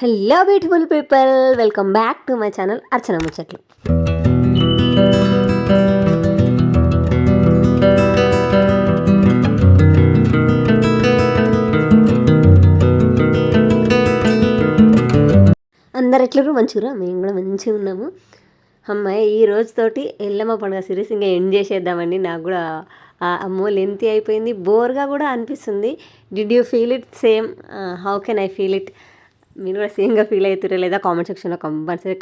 Hello beautiful people, welcome back to my channel Archana ముచ్చట్లు. అందరు ఎట్లరు మంచిగా, మేము కూడా మంచిగా ఉన్నాము. అమ్మాయి ఈ రోజుతోటి ఎల్లమ్మ పండుగ సిరీస్ ఇంకా ఎండ్ చేసేద్దామండి. నాకు కూడా అమ్మో లెంతీ అయిపోయింది, బోర్గా కూడా అనిపిస్తుంది. Did you feel it same? How can I feel it? మీరు కూడా సేమ్గా ఫీల్ అవుతారో లేదా కామెంట్ సెక్షన్లో కంపల్సరీ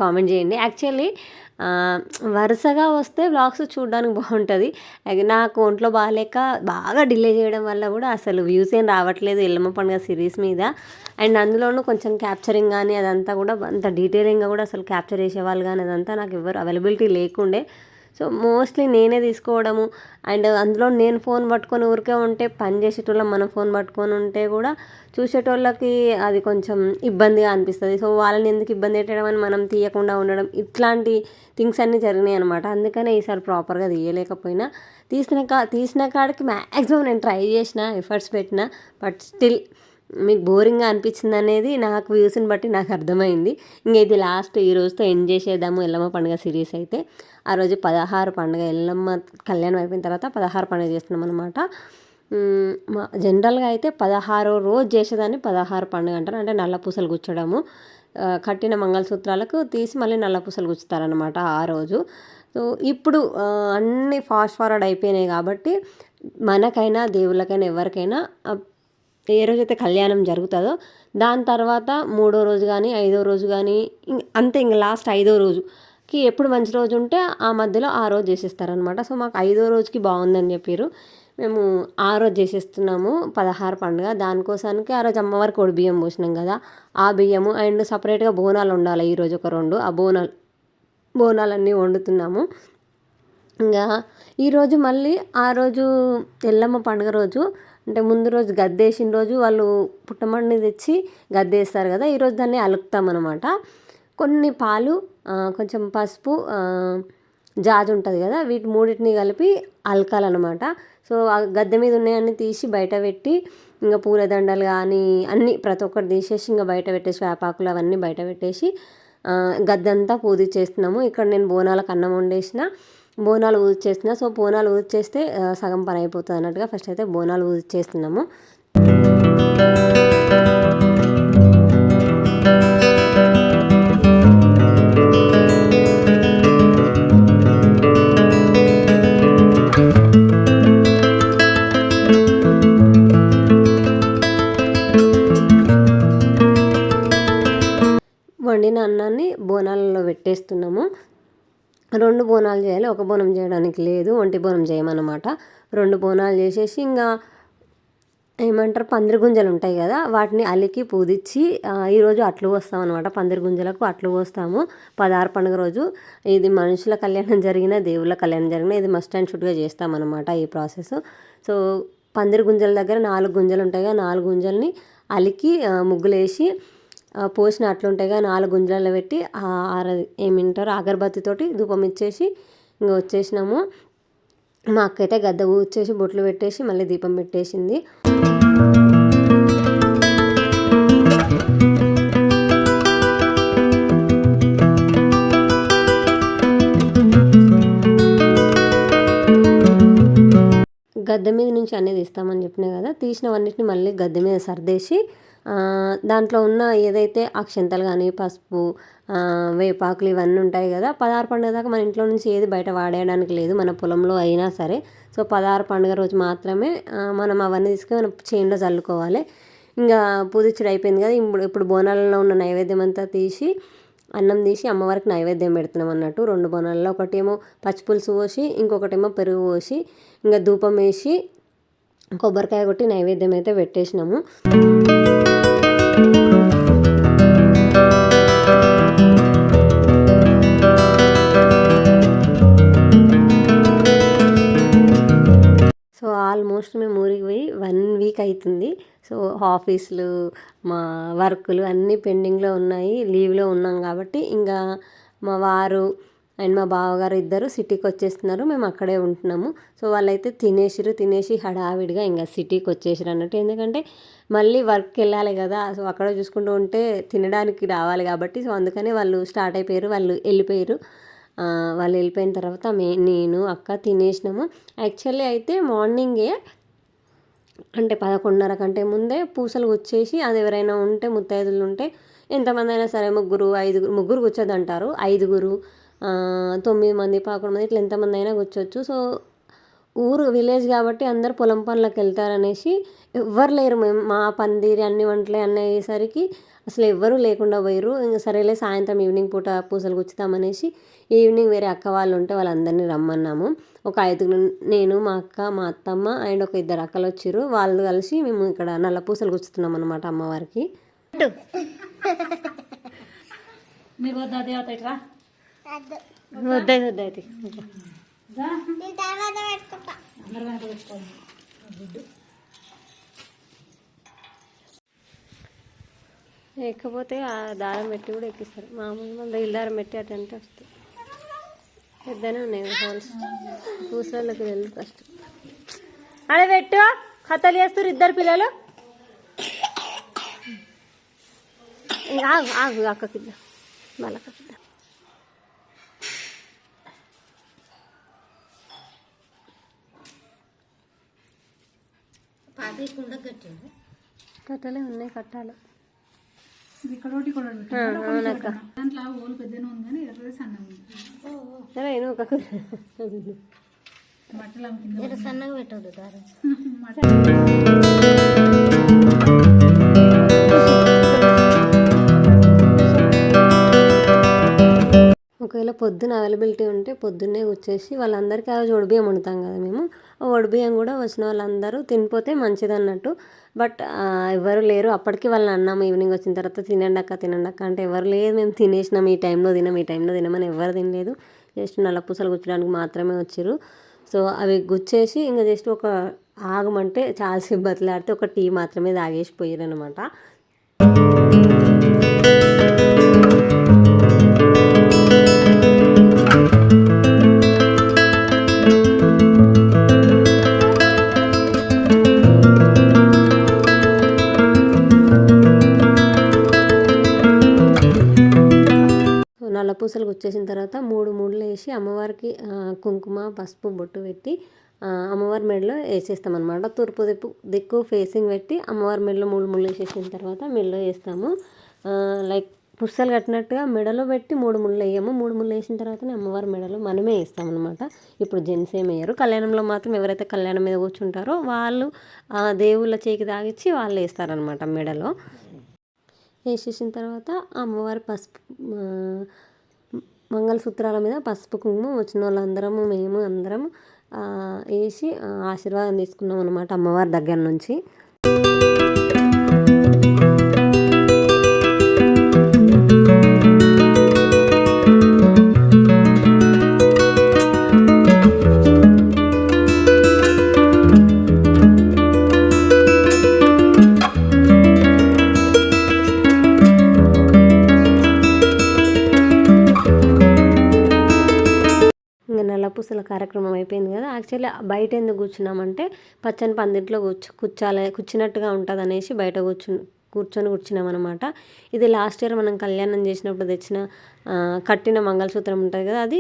కామెంట్ చేయండి. యాక్చువల్లీ వరుసగా వస్తే వ్లాగ్స్ చూడడానికి బాగుంటుంది. నాకు ఒంట్లో బాగాలేక బాగా డిలే చేయడం వల్ల కూడా అసలు వ్యూస్ ఏం రావట్లేదు ఎల్లమ్మ పండుగ సిరీస్ మీద. అండ్ అందులోనూ కొంచెం క్యాప్చరింగ్ కానీ అదంతా కూడా అంత డీటెయిలింగ్గా కూడా అసలు క్యాప్చర్ చేసేవాళ్ళు కానీ అదంతా నాకు ఎవరు అవైలబిలిటీ లేకుండే. సో మోస్ట్లీ నేనే తీసుకోవడము. అండ్ అందులో నేను ఫోన్ పట్టుకొని ఊరికే ఉంటే, పని చేసేటోళ్ళం మనం ఫోన్ పట్టుకొని ఉంటే కూడా చూసేటోళ్ళకి అది కొంచెం ఇబ్బందిగా అనిపిస్తుంది. సో వాళ్ళని ఎందుకు ఇబ్బంది పెట్టడం అని మనం తీయకుండా ఉండడం, ఇట్లాంటి థింగ్స్ అన్నీ జరిగినాయి అనమాట. అందుకనే ఈసారి ప్రాపర్గా తీయలేకపోయినా, తీసిన కాడికి మ్యాక్సిమం నేను ట్రై చేసిన, ఎఫర్ట్స్ పెట్టిన. బట్ స్టిల్ మీకు బోరింగ్గా అనిపించింది అనేది నాకు వ్యూస్ని బట్టి నాకు అర్థమైంది. ఇంకా ఇది లాస్ట్, ఈ రోజుతో ఎండ్ చేసేద్దాము ఎల్లమ్మ పండుగ సిరీస్ అయితే. ఆ రోజు 16 పండుగ, ఎల్లమ్మ కళ్యాణం అయిపోయిన తర్వాత 16 పండుగ చేస్తున్నాం అనమాట. జనరల్గా అయితే 16వ రోజు చేసేదాన్ని 16 పండుగ అంటారు. అంటే నల్ల పూసలు గుచ్చడము, కట్టిన మంగళసూత్రాలకు తీసి మళ్ళీ నల్ల పూసలు గుచ్చుతారనమాట ఆ రోజు. సో ఇప్పుడు అన్నీ ఫాస్ట్ ఫార్వర్డ్ అయిపోయినాయి కాబట్టి మనకైనా దేవుళ్ళకైనా ఎవరికైనా ఏ రోజైతే కళ్యాణం జరుగుతుందో దాని తర్వాత 3వ రోజు కానీ 5వ రోజు కానీ అంతే, ఇంక లాస్ట్ 5వ రోజుకి ఎప్పుడు మంచి రోజు ఉంటే ఆ మధ్యలో ఆ రోజు చేసేస్తారనమాట. సో మాకు 5వ రోజుకి బాగుందని చెప్పారు, మేము ఆ రోజు చేసేస్తున్నాము 16 పండుగ. దానికోసానికి ఆ రోజు అమ్మవారికి ఒడి బియ్యం పోసినాం కదా, ఆ బియ్యము అండ్ సపరేట్గా బోనాలు ఉండాలి ఈరోజు ఒక 2, ఆ బోనాలన్నీ వండుతున్నాము. ఇంకా ఈరోజు మళ్ళీ ఆ రోజు ఎల్లమ్మ పండుగ రోజు, అంటే ముందు రోజు గద్దేసిన రోజు వాళ్ళు పుట్టమడిని తెచ్చి గద్దేస్తారు కదా, ఈరోజు దాన్ని అలుకుతామన్నమాట. కొన్ని పాలు, కొంచెం పసుపు, జాజు ఉంటుంది కదా, వీటి మూడింటిని కలిపి అలకాలన్నమాట. సో ఆ గద్దె మీద ఉన్నాయన్నీ తీసి బయట పెట్టి, ఇంకా పూలదండలు కానీ అన్నీ ప్రతి ఒక్కటి తీసేసి ఇంకా బయట పెట్టేసి, వేపాకులు అవన్నీ బయట పెట్టేసి గద్దంతా పూజించేస్తున్నాము. ఇక్కడ నేను బోనాలకు అన్నం వండేసిన, బోనాలు ఊదిచేస్తున్నా. సో బోనాలు ఊదిచేస్తే సగం పని అయిపోతుంది అన్నట్టుగా ఫస్ట్ అయితే బోనాలు ఊదిచేస్తున్నాము. వండిన అన్నాన్ని బోనాలలో పెట్టేస్తున్నాము. 2 బోనాలు చేయాలి, ఒక బోనం చేయడానికి లేదు, ఒంటి బోనం చేయమన్నమాట. 2 బోనాలు చేసేసి ఇంకా ఏమంటారు, పందిరి గుంజలు ఉంటాయి కదా, వాటిని అలికి పూజించి ఈరోజు అట్లు పోస్తాం అనమాట. పందిరి గుంజలకు అట్లు పోస్తాము 16 పండుగ రోజు. ఇది మనుషుల కళ్యాణం జరిగిన, దేవుళ్ళ కళ్యాణం జరిగిన, ఇది మస్ట్ అండ్ షుడ్గా చేస్తామన్నమాట ఈ ప్రాసెస్. సో పందిరి గుంజల దగ్గర 4 గుంజలు ఉంటాయి కదా, 4 గుంజల్ని అలికి ముగ్గులేసి పోసిన అట్లుంటాయిగా 4 గుంజలలో పెట్టి ఏమంటారు అగరబత్తితోటి ధూపం ఇచ్చేసి ఇంకా వచ్చేసినాము. మా అక్క అయితే గద్ద ఊడ్చేసి బొట్లు పెట్టేసి మళ్ళీ దీపం పెట్టేసింది. గద్దె మీద నుంచి అన్నీ తీస్తామని చెప్పినా కదా, తీసినవన్నిటిని మళ్ళీ గద్దె మీద సర్దేసి దాంట్లో ఉన్న ఏదైతే అక్షంతలు కానీ పసుపు, వేపాకులు ఇవన్నీ ఉంటాయి కదా, 16 పండుగ దాకా మన ఇంట్లో నుంచి ఏది బయట వాడేయడానికి లేదు, మన పొలంలో అయినా సరే. సో 16 పండుగ రోజు మాత్రమే మనం అవన్నీ తీసుకొని మనం చేనులో చల్లుకోవాలి. ఇంకా పూజించడం అయిపోయింది కదా, ఇప్పుడు బోనాలలో ఉన్న నైవేద్యం అంతా తీసి, అన్నం తీసి అమ్మవారికి నైవేద్యం పెడుతున్నాం అన్నట్టు. 2 బోనాలలో ఒకటేమో పచ్చిపులుసు పోసి, ఇంకొకటేమో పెరుగు పోసి, ఇంకా ధూపం వేసి కొబ్బరికాయ కొట్టి నైవేద్యం అయితే పెట్టేసినాము. సో ఆల్మోస్ట్ మేము ఊరికి పోయి 1 వీక్ అవుతుంది. సో ఆఫీసులు, మా వర్కులు అన్నీ పెండింగ్లో ఉన్నాయి, లీవ్లో ఉన్నాం కాబట్టి ఇంకా మా వారు అండ్ మా బావగారు ఇద్దరు సిటీకి వచ్చేస్తున్నారు, మేము అక్కడే ఉంటున్నాము. సో వాళ్ళైతే తినేసి హడావిడిగా ఇంకా సిటీకి వచ్చేసారు అన్నట్టు. ఎందుకంటే మళ్ళీ వర్క్కి వెళ్ళాలి కదా, సో అక్కడ చూసుకుంటూ ఉంటే తినడానికి రావాలి కాబట్టి, సో అందుకని వాళ్ళు స్టార్ట్ అయిపోయారు, వాళ్ళు వెళ్ళిపోయారు. వాళ్ళు వెళ్ళిపోయిన తర్వాత నేను అక్క తినేసినాము. యాక్చువల్లీ అయితే మార్నింగే అంటే 11:30 కంటే ముందే పూసలు గుచ్చేసి, అది ఎవరైనా ఉంటే ముత్తైదులు ఉంటే ఎంతమంది అయినా సరే, ముగ్గురు కూర్చోదంటారు, 5, 9 మంది, 11 మంది ఇట్లా ఎంతమంది అయినా కూర్చోవచ్చు. సో విలేజ్ కాబట్టి అందరు పొలం పనులకు వెళ్తారనేసి ఎవ్వరు లేరు. మేము మా పందిరి అన్ని వంటలే అన్నీ అయ్యేసరికి అసలు ఎవ్వరూ లేకుండా పోయారు. ఇంకా సరేలే సాయంత్రం ఈవినింగ్ పూట పూసలు గుచ్చుతామనేసి ఈవినింగ్ వేరే అక్క వాళ్ళు ఉంటే వాళ్ళందరినీ రమ్మన్నాము. ఒక 5 నేను, మా అక్క, మా అత్తమ్మ అండ్ ఒక 2 అక్కలు వచ్చారు. వాళ్ళు కలిసి మేము ఇక్కడ నల్ల పూసలు గుచ్చుతున్నాం అనమాట అమ్మవారికి. వద్దైతే ఎక్కపోతే ఆ దారం పెట్టి కూడా ఎక్కిస్తారు. మామూలు మన దారం పెట్టి అటంటే వస్తుంది. పెద్దనే ఉన్నాయి హోల్స్, పూసలకి వెళ్ళి కష్టం. అదే పెట్టు, కథలు చేస్తారు 2 పిల్లలు. ఆగు అక్కకిద్దా వాళ్ళకిద్దా. కట్టలే ఉన్నాయి, కట్టాలి. అవునక్క, సన్నగా పెట్టదు దారం. ఒకవేళ పొద్దున అవైలబిలిటీ ఉంటే పొద్దున్నే వచ్చేసి వాళ్ళందరికీ ఆ రోజు వడిబియ్యం వండుతాం కదా మేము, ఆ వడిబియ్యం కూడా వచ్చిన వాళ్ళందరూ తినిపోతే మంచిది అన్నట్టు. బట్ ఎవరు లేరు. అప్పటికి వాళ్ళని అన్నాము ఈవినింగ్ వచ్చిన తర్వాత తినండి అక్క అంటే ఎవరు లేదు, మేము తినేసినాం, ఈ టైంలో తినమని ఎవరు తినలేదు. జస్ట్ నల్ల పూసలు గుచ్చడానికి మాత్రమే వచ్చారు. సో అవి గుచ్చేసి ఇంకా జస్ట్ ఒక ఆగమంటే చాలాసేపు బతిలాడితే ఒక టీ మాత్రమే తాగేసిపోయారు అనమాట. పూసలు గుచ్చేసిన తర్వాత 3 ముళ్ళు వేసి అమ్మవారికి కుంకుమ పసుపు బొట్టు పెట్టి అమ్మవారి మెడలో వేసేస్తామన్నమాట. తూర్పు దిక్కు ఫేసింగ్ పెట్టి అమ్మవారి మెడలో 3 ముళ్ళు వేసేసిన తర్వాత మెడలో వేస్తాము. లైక్ పుస్తలు కట్టినట్టుగా మెడలో పెట్టి 3 ముళ్ళు వేయము. 3 ముళ్ళు వేసిన తర్వాతనే అమ్మవారి మెడలో మనమే వేస్తామన్నమాట. ఇప్పుడు జెంట్స్ ఏమి వేయరు. కళ్యాణంలో మాత్రం ఎవరైతే కళ్యాణం మీద కూర్చుంటారో వాళ్ళు దేవుళ్ళ చేయికి తాగిచ్చి వాళ్ళు వేస్తారనమాట మెడలో. వేసేసిన తర్వాత అమ్మవారి పసుపు మంగళసూత్రాల మీద పసుపు కుంకుమ వచ్చిన వాళ్ళందరము మేము అందరం వేసి ఆశీర్వాదం తీసుకున్నాం అనమాట అమ్మవారి దగ్గర నుంచి. పూసల కార్యక్రమం అయిపోయింది కదా. యాక్చువల్లీ బయట ఎందుకు కూర్చున్నామంటే పచ్చని పందిట్లో కూర్చున్నట్టుగా ఉంటుంది అనేసి బయట కూర్చున్నాం అనమాట. ఇది లాస్ట్ ఇయర్ మనం కళ్యాణం చేసినప్పుడు తెచ్చిన కట్టిన మంగళసూత్రం ఉంటుంది కదా, అది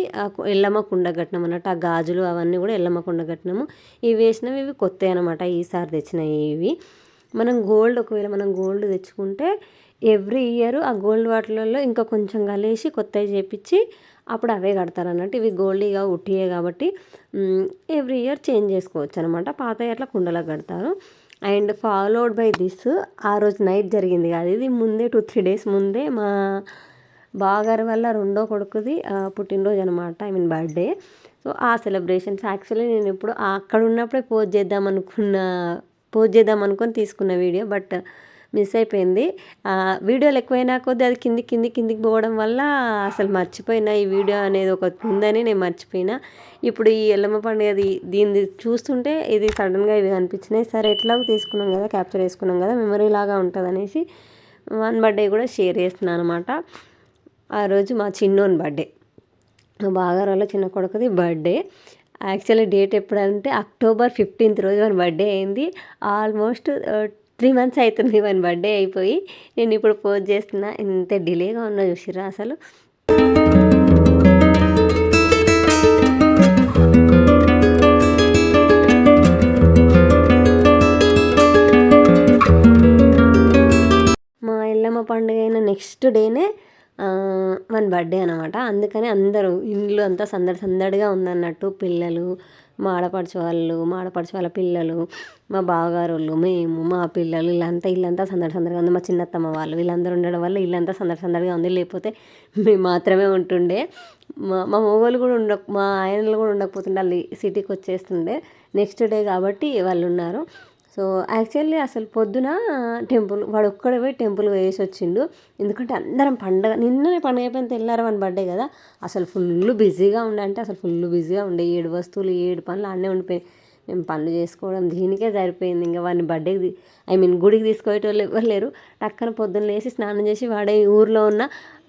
ఎల్లమ్మ కుండ కట్టినాం అన్నట్టు. ఆ గాజులు అవన్నీ కూడా ఎల్లమ్మ కుండ కట్టినాము. ఇవి వేసినవి ఇవి కొత్తవి అనమాట, ఈసారి తెచ్చినవి ఇవి. ఒకవేళ మనం గోల్డ్ తెచ్చుకుంటే ఎవ్రీ ఇయర్ ఆ గోల్డ్ వాటిలలో ఇంకా కొంచెం కలిసి కొత్తవి చేపించి అప్పుడు అవే కడతారు అన్నట్టు. ఇవి గోల్డ్గా ఉట్టియే కాబట్టి ఎవ్రీ ఇయర్ చేంజ్ చేసుకోవచ్చు అనమాట. పాత అట్లా కుండలకు కడతారు. అండ్ ఫాలోడ్ బై దిస్, ఆ రోజు నైట్ జరిగింది కాదు ఇది, ముందే 2-3 days ముందే మా బావగారి వల్ల 2వ కొడుకుది పుట్టినరోజు అనమాట, బర్త్డే. సో ఆ సెలబ్రేషన్స్ యాక్చువల్లీ నేను ఇప్పుడు అక్కడ ఉన్నప్పుడే పోస్ట్ చేద్దాం అనుకొని తీసుకున్న వీడియో, బట్ మిస్ అయిపోయింది. వీడియోలు ఎక్కువైనా కొద్దీ అది కిందికి పోవడం వల్ల అసలు మర్చిపోయినా ఈ వీడియో అనేది ఒకటి ఉందని నేను మర్చిపోయినా. ఇప్పుడు ఈ ఎల్లమ్మ పండుగది దీన్ని చూస్తుంటే ఇది సడన్గా ఇవి కనిపించినాయి. సరే ఎట్లాగో తీసుకున్నాం కదా, క్యాప్చర్ చేసుకున్నాం కదా, మెమరీ లాగా ఉంటుంది అనేసి 1 బర్త్డే కూడా షేర్ చేస్తున్నాను అనమాట. ఆ రోజు మా చిన్నోని బర్త్డే. మా బాగారాలో చిన్న కొడుకుది బర్త్డే. యాక్చువల్లీ డేట్ ఎప్పుడంటే October 15th రోజు వాని బర్త్డే అయింది. ఆల్మోస్ట్ 3 months అవుతుంది వాని బర్త్డే అయిపోయి. నేను ఇప్పుడు పోస్ట్ చేస్తున్నా. ఎంత డిలేగా ఉన్నా చూసిర్రా అసలు. మా ఎల్లమ్మ పండుగ అయిన నెక్స్ట్ డేనే వాని బర్త్డే అనమాట. అందుకని అందరూ ఇల్లు అంతా సందడి సందడిగా ఉందన్నట్టు. పిల్లలు, మా ఆడపడుచు వాళ్ళ పిల్లలు, మా బావగారోళ్ళు, మేము, మా పిల్లలు ఇల్లంతా సందడి సందడిగా ఉంది. మా చిన్నత్తమ్మ వాళ్ళు వీళ్ళందరూ ఉండడం వల్ల ఇల్లంతా సందడి సందడిగా ఉంది. లేకపోతే మేము మాత్రమే ఉంటుండే. మా మొగోళ్ళు కూడా మా ఆయనలు కూడా ఉండకపోతుండే, వాళ్ళు సిటీకి వచ్చేస్తుండే. నెక్స్ట్ డే కాబట్టి వాళ్ళు ఉన్నారు. సో యాక్చువల్లీ అసలు పొద్దున వాడు ఒక్కడే పోయి టెంపుల్ వేసి వచ్చిండు. ఎందుకంటే అందరం నిన్ననే పండుగ అయిపోయిన తెల్లారు వాని బర్త్డే కదా. అసలు ఫుల్ బిజీగా ఉండే, అసలు ఫుల్ బిజీగా ఉండే. 7 వస్తువులు 7 పనులు అన్నీ ఉండిపోయి మేము పనులు చేసుకోవడం దీనికే సరిపోయింది. ఇంకా వాడిని బర్త్డేకి గుడికి తీసుకుపోయేటోళ్ళు ఎవరు లేరు. టక్కన పొద్దున్న లేచి స్నానం చేసి వాడే ఊర్లో ఉన్న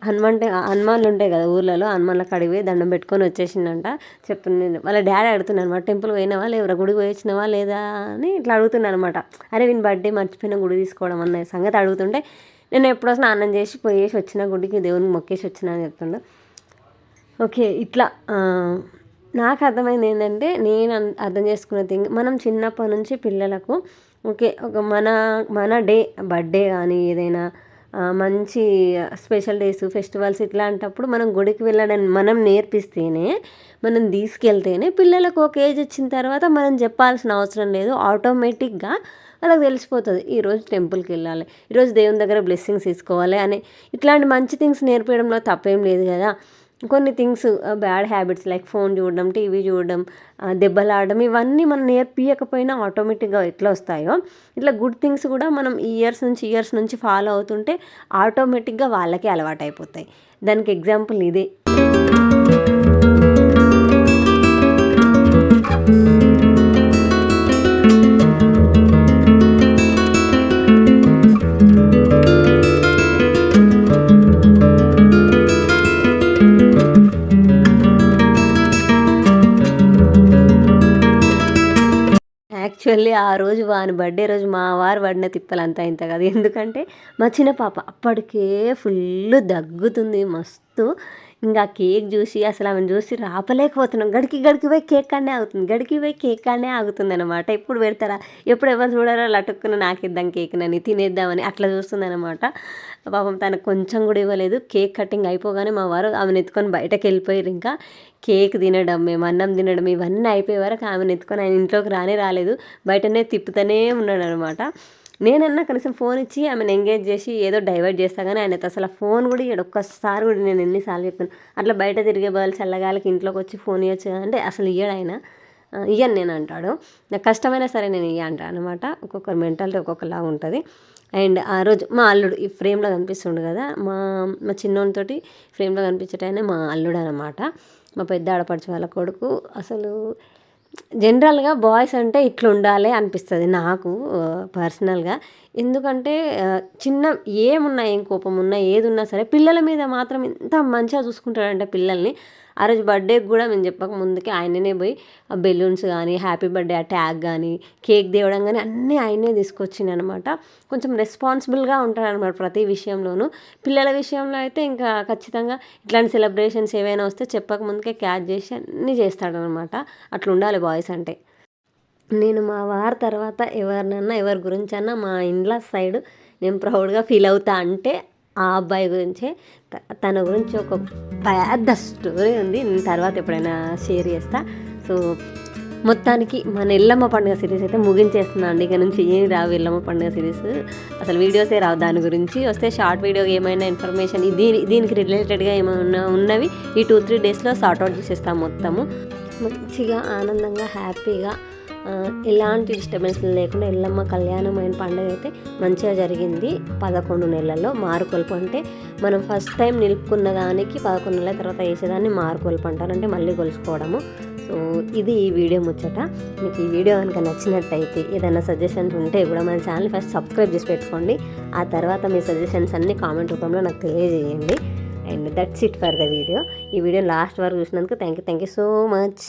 హనుమాన్లు ఉంటాయి కదా ఊర్లలో, హనుమాన్ల కాడికి పోయి దండం పెట్టుకొని వచ్చేసిందంట. చెప్తున్నాను వాళ్ళ డాడీ అడుగుతున్నాను అనమాట, టెంపుల్ పోయినావా లేవరా, గుడికి పోయి వచ్చినావా లేదా అని ఇట్లా అడుగుతున్నాను అనమాట. అరే వీని బర్త్డే మర్చిపోయిన గుడి తీసుకోవడం అన్న సంగతి అడుగుతుంటే, నేను ఎప్పుడో స్నానం చేసి పోయేసి వచ్చిన గుడికి, దేవునికి మొక్కేసి వచ్చిన అని చెప్తుండే. ఓకే, ఇట్లా నాకు అర్థమైంది ఏంటంటే, నేను అర్థం చేసుకున్న థింగ్, మనం చిన్నప్పటి నుంచి పిల్లలకు ఓకే ఒక మన బర్త్డే కానీ ఏదైనా మంచి స్పెషల్ డేస్ ఫెస్టివల్స్ ఇట్లాంటప్పుడు మనం గుడికి వెళ్ళడం మనం నేర్పిస్తేనే, మనం తీసుకెళ్తేనే పిల్లలకు ఒక ఏజ్ వచ్చిన తర్వాత మనం చెప్పాల్సిన అవసరం లేదు. ఆటోమేటిక్గా వాళ్ళకి తెలిసిపోతుంది ఈరోజు టెంపుల్కి వెళ్ళాలి, ఈరోజు దేవుని దగ్గర బ్లెస్సింగ్స్ తీసుకోవాలి అని. ఇట్లాంటి మంచి థింగ్స్ నేర్పించడంలో తప్పేం లేదు కదా. కొన్ని things bad habits like phone చూడడం, టీవీ చూడడం, దెబ్బలాడడం, ఇవన్నీ మనం నేర్పించకపోయినా ఆటోమేటిక్గా ఎట్లా వస్తాయో ఇట్లా గుడ్ థింగ్స్ కూడా మనం ఇయర్స్ నుంచి ఫాలో అవుతుంటే ఆటోమేటిక్గా వాళ్ళకే అలవాటు అయిపోతాయి. దానికి ఎగ్జాంపుల్ ఇదే. యాక్చువల్లీ ఆ రోజు వాని బర్త్డే రోజు మా వారు పడిన తిప్పలు అంతా ఇంత కాదు. ఎందుకంటే మా చిన్న పాప అప్పటికే ఫుల్ దగ్గుతుంది మస్తు. ఇంకా కేక్ చూసి అసలు ఆమెను చూసి రాపలేకపోతున్నాం. గడికి పోయి కేక్ కాడనే ఆగుతుంది అనమాట. ఎప్పుడు పెడతారా, ఎప్పుడు ఎవరు చూడారా, లటుక్కున నాకిద్దాం కేక్ నని తినేద్దామని అట్లా చూస్తుంది అనమాట. పాపం తనకు కొంచెం కూడా ఇవ్వలేదు. కేక్ కటింగ్ అయిపోగానే మా వారు ఆమెను ఎత్తుకొని బయటకు వెళ్ళిపోయారు. ఇంకా కేక్ తినడం, మేము అన్నం తినడం ఇవన్నీ అయిపోయే వరకు ఆమెను ఎత్తుకొని ఆయన ఇంట్లోకి రాలేదు. బయటనే తిప్పుతూనే ఉన్నాడు అనమాట. నేనన్నా కనీసం ఫోన్ ఇచ్చి ఆమెను ఎంగేజ్ చేసి ఏదో డైవర్ట్ చేస్తా కానీ ఆయన అసలు ఫోన్ కూడా ఇయ్యడు. ఒక్కసారి కూడా నేను ఎన్నిసార్లు చెప్పాను, అట్లా బయట తిరిగే బదులు చల్లగాలికి ఇంట్లోకి వచ్చి ఫోన్ ఇవ్వచ్చు అంటే అసలు ఇయ్యడు ఆయన. ఇయ్యను నేను అంటాడు. నాకు కష్టమైనా సరే నేను ఇయ్య అంటాను అనమాట. ఒక్కొక్కరు మెంటాలిటీ ఒక్కొక్కలా ఉంటుంది. అండ్ ఆ రోజు మా అల్లుడు ఈ ఫ్రేమ్లో కనిపిస్తుండు కదా, మా చిన్నోనితోటి ఫ్రేమ్లో కనిపించేటైనా మా అల్లుడు అనమాట. మా పెద్ద ఆడపడుచు వాళ్ళ కొడుకు. అసలు జనరల్గా బాయ్స్ అంటే ఇట్లా ఉండాలి అనిపిస్తుంది నాకు పర్సనల్గా. ఎందుకంటే ఏం కోపం ఉన్నా ఏది ఉన్నా సరే పిల్లల మీద మాత్రం ఎంత మంచిగా చూసుకుంటాడంటే పిల్లల్ని. ఆ రోజు బర్త్డేకి కూడా మేము చెప్పక ముందుకే ఆయననే పోయి ఆ బెలూన్స్ కానీ హ్యాపీ బర్త్డే ఆ ట్యాగ్ కానీ కేక్ తేవడం కానీ అన్నీ ఆయనే తీసుకొచ్చింది అనమాట. కొంచెం రెస్పాన్సిబుల్గా ఉంటాడనమాట ప్రతి విషయంలోనూ. పిల్లల విషయంలో అయితే ఇంకా ఖచ్చితంగా ఇట్లాంటి సెలబ్రేషన్స్ ఏవైనా వస్తే చెప్పక ముందుకే క్యాచ్ చేసి అన్నీ చేస్తాడనమాట. అట్లా ఉండాలి బాయ్స్ అంటే. నేను మా వారి తర్వాత ఎవరి గురించి అన్నా మా ఇండ్ల సైడ్ నేను ప్రౌడ్గా ఫీల్ అవుతా అంటే ఆ అబ్బాయి గురించే. తన గురించి ఒక పెద్ద స్టోరీ ఉంది, నేను తర్వాత ఎప్పుడైనా షేర్ చేస్తా. సో మొత్తానికి మన ఎల్లమ్మ పండుగ సిరీస్ అయితే ముగించేస్తున్నాను అండి. ఇక నుంచి ఏం రావు ఎల్లమ్మ పండుగ సిరీస్, అసలు వీడియోసే రావు. దాని గురించి వస్తే షార్ట్ వీడియో ఏమైనా ఇన్ఫర్మేషన్ దీనికి రిలేటెడ్గా ఏమైనా ఉన్నవి ఈ 2-3 డేస్లో సార్ట్అవుట్ చేసేస్తాం. మొత్తము మంచిగా ఆనందంగా హ్యాపీగా ఎలాంటి డిస్టర్బెన్స్ లేకుండా ఎల్లమ్మ కళ్యాణమైన పండుగ అయితే మంచిగా జరిగింది. 11 నెలల్లో మారుకొలుపు అంటే మనం ఫస్ట్ టైం నిలుపుకున్న దానికి 11 నెలల తర్వాత వేసేదాన్ని మారుకొలుపు అంటారు, అంటే మళ్ళీ కొలుసుకోవడము. సో ఇది ఈ వీడియో ముచ్చట. మీకు ఈ వీడియో కనుక నచ్చినట్టయితే ఏదైనా సజెషన్స్ ఉంటే కూడా మన ఛానల్ ఫస్ట్ సబ్స్క్రైబ్ చేసి పెట్టుకోండి. ఆ తర్వాత మీ సజెషన్స్ అన్నీ కామెంట్ రూపంలో నాకు తెలియజేయండి. And that's it for the video. ఈ వీడియో లాస్ట్ వరకు చూసినందుకు థ్యాంక్ యూ సో మచ్.